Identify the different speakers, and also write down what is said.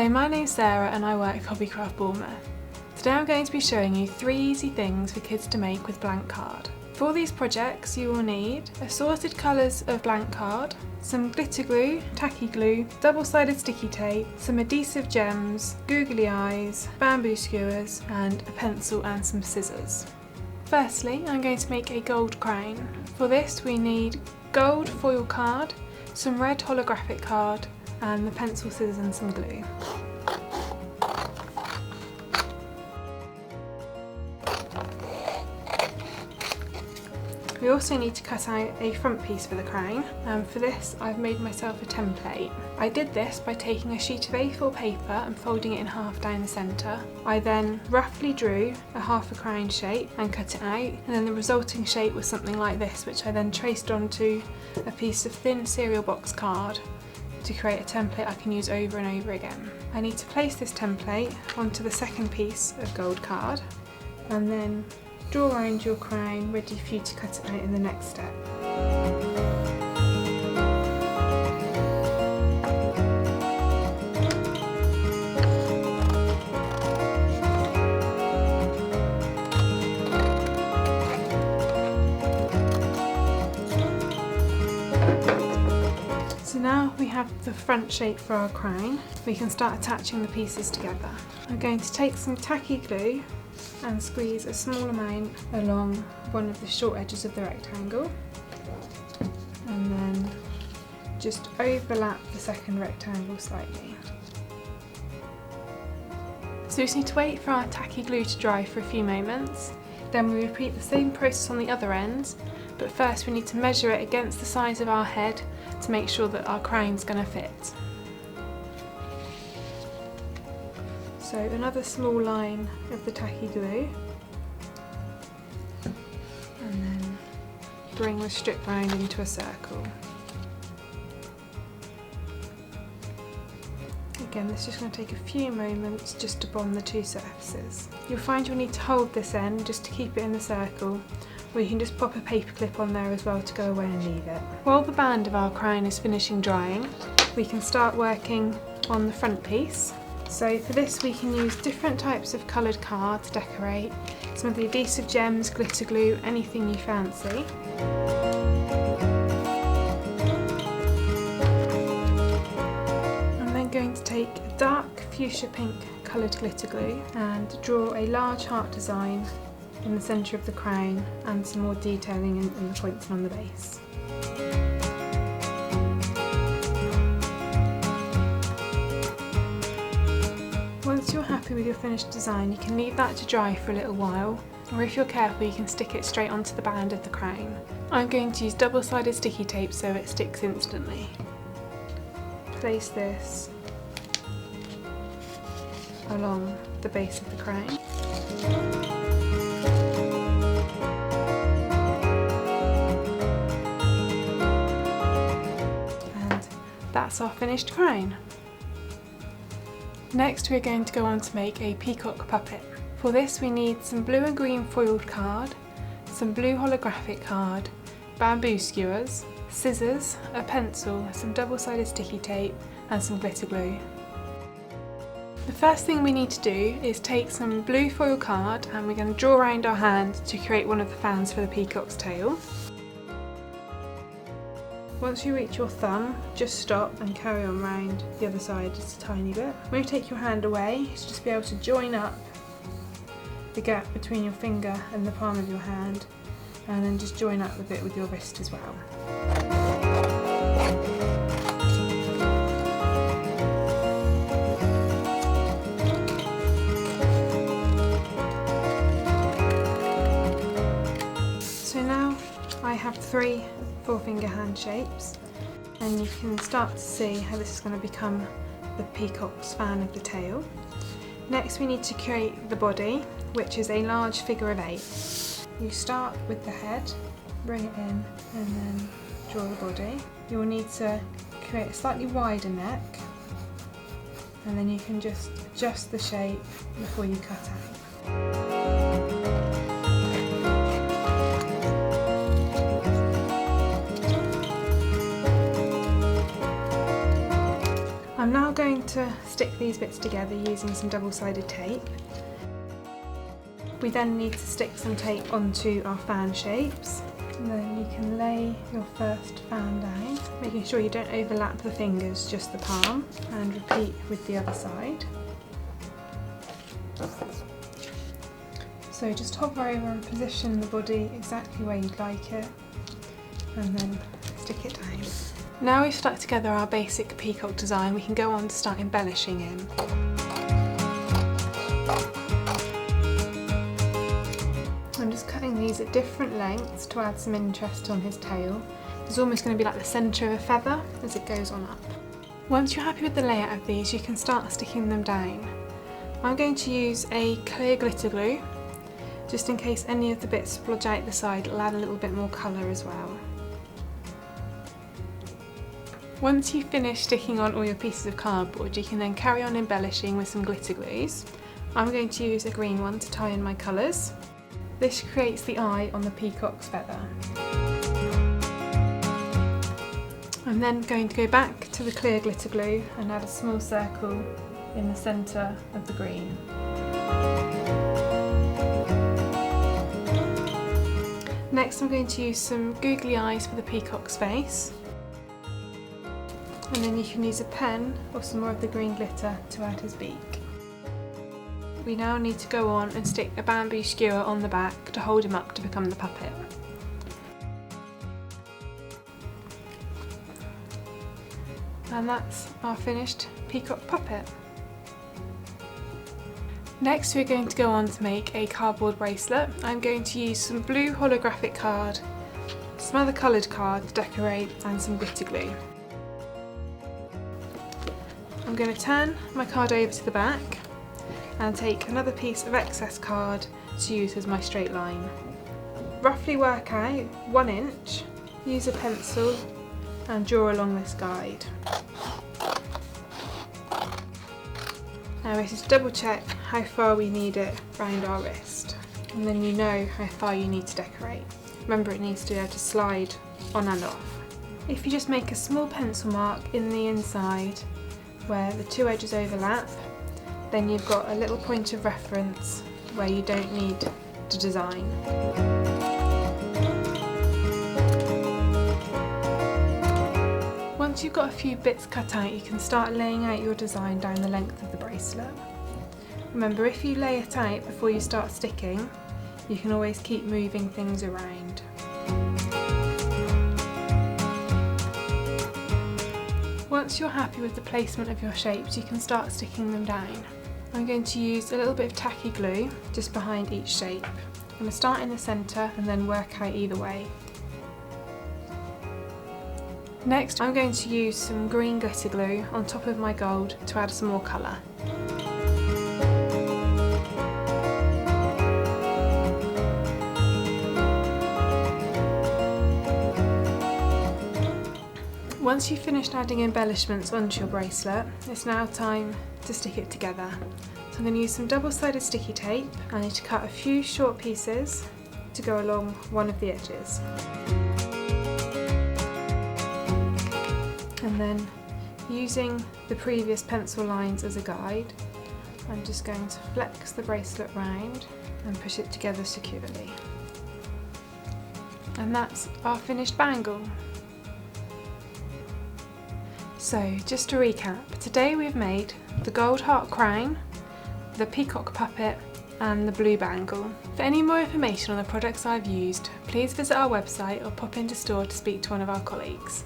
Speaker 1: Hi, my name's Sarah and I work at Hobbycraft Bournemouth. Today I'm going to be showing you 3 easy things for kids to make with blank card. For these projects you will need assorted colours of blank card, some glitter glue, tacky glue, double-sided sticky tape, some adhesive gems, googly eyes, bamboo skewers and a pencil and some scissors. Firstly, I'm going to make a gold crown. For this we need gold foil card, some red holographic card and the pencil, scissors and some glue. We also need to cut out a front piece for the crown, and for this I've made myself a template. I did this by taking a sheet of A4 paper and folding it in half down the centre. I then roughly drew a half a crown shape and cut it out, and then the resulting shape was something like this, which I then traced onto a piece of thin cereal box card to create a template I can use over and over again. I need to place this template onto the second piece of gold card and then draw around your crown ready for you to cut it out in the next step. So now we have the front shape for our crown, we can start attaching the pieces together. I'm going to take some tacky glue and squeeze a small amount along one of the short edges of the rectangle, and then just overlap the second rectangle slightly. So we just need to wait for our tacky glue to dry for a few moments, then we repeat the same process on the other end, but first we need to measure it against the size of our head to make sure that our crown's going to fit. So another small line of the tacky glue, and then bring the strip round into a circle. Again, this is just going to take a few moments just to bond the two surfaces. You'll find you'll need to hold this end just to keep it in the circle, or you can just pop a paper clip on there as well to go away and leave it. While the band of our crown is finishing drying, we can start working on the front piece. So for this we can use different types of coloured card to decorate, some of the adhesive gems, glitter glue, anything you fancy. I'm then going to take a dark fuchsia pink coloured glitter glue and draw a large heart design in the centre of the crown and some more detailing in the points and on the base. Once you're happy with your finished design, you can leave that to dry for a little while, or if you're careful you can stick it straight onto the band of the crown. I'm going to use double-sided sticky tape so it sticks instantly. Place this along the base of the crown. And that's our finished crown. Next we're going to go on to make a peacock puppet. For this we need some blue and green foiled card, some blue holographic card, bamboo skewers, scissors, a pencil, some double-sided sticky tape and some glitter glue. The first thing we need to do is take some blue foil card and we're going to draw around our hand to create one of the fans for the peacock's tail. Once you reach your thumb, just stop and carry on round the other side just a tiny bit. When you take your hand away, you should just be able to join up the gap between your finger and the palm of your hand, and then just join up a bit with your wrist as well. So now I have 3 4-finger hand shapes, and you can start to see how this is going to become the peacock's fan of the tail. Next we need to create the body, which is a large figure of 8. You start with the head, bring it in and then draw the body. You will need to create a slightly wider neck, and then you can just adjust the shape before you cut out. I'm now going to stick these bits together using some double-sided tape. We then need to stick some tape onto our fan shapes, and then you can lay your first fan down, making sure you don't overlap the fingers, just the palm, and repeat with the other side. So just hover over and position the body exactly where you'd like it, and then stick it down. Now we've stuck together our basic peacock design, we can go on to start embellishing him. I'm just cutting these at different lengths to add some interest on his tail. It's almost going to be like the centre of a feather as it goes on up. Once you're happy with the layout of these, you can start sticking them down. I'm going to use a clear glitter glue, just in case any of the bits splodge out the side. It'll add a little bit more colour as well. Once you've finished sticking on all your pieces of cardboard, you can then carry on embellishing with some glitter glues. I'm going to use a green one to tie in my colours. This creates the eye on the peacock's feather. I'm then going to go back to the clear glitter glue and add a small circle in the centre of the green. Next I'm going to use some googly eyes for the peacock's face, and then you can use a pen or some more of the green glitter to add his beak. We now need to go on and stick a bamboo skewer on the back to hold him up to become the puppet. And that's our finished peacock puppet. Next we're going to go on to make a cardboard bracelet. I'm going to use some blue holographic card, some other coloured card to decorate, and some glitter glue. I'm going to turn my card over to the back and take another piece of excess card to use as my straight line. Roughly work out 1 inch, use a pencil and draw along this guide. Now we just double check how far we need it round our wrist, and then you know how far you need to decorate. Remember, it needs to be able to slide on and off. If you just make a small pencil mark in the inside where the two edges overlap, then you've got a little point of reference where you don't need to design. Once you've got a few bits cut out, you can start laying out your design down the length of the bracelet. Remember, if you lay it out before you start sticking, you can always keep moving things around. Once you're happy with the placement of your shapes, you can start sticking them down. I'm going to use a little bit of tacky glue just behind each shape. I'm going to start in the centre and then work out either way. Next, I'm going to use some green glitter glue on top of my gold to add some more colour. Once you've finished adding embellishments onto your bracelet, it's now time to stick it together. So I'm going to use some double-sided sticky tape. I need to cut a few short pieces to go along one of the edges. And then, using the previous pencil lines as a guide, I'm just going to flex the bracelet round and push it together securely. And that's our finished bangle. So, just to recap, today we've made the gold heart crown, the peacock puppet, and the blue bangle. For any more information on the products I've used, please visit our website or pop into store to speak to one of our colleagues.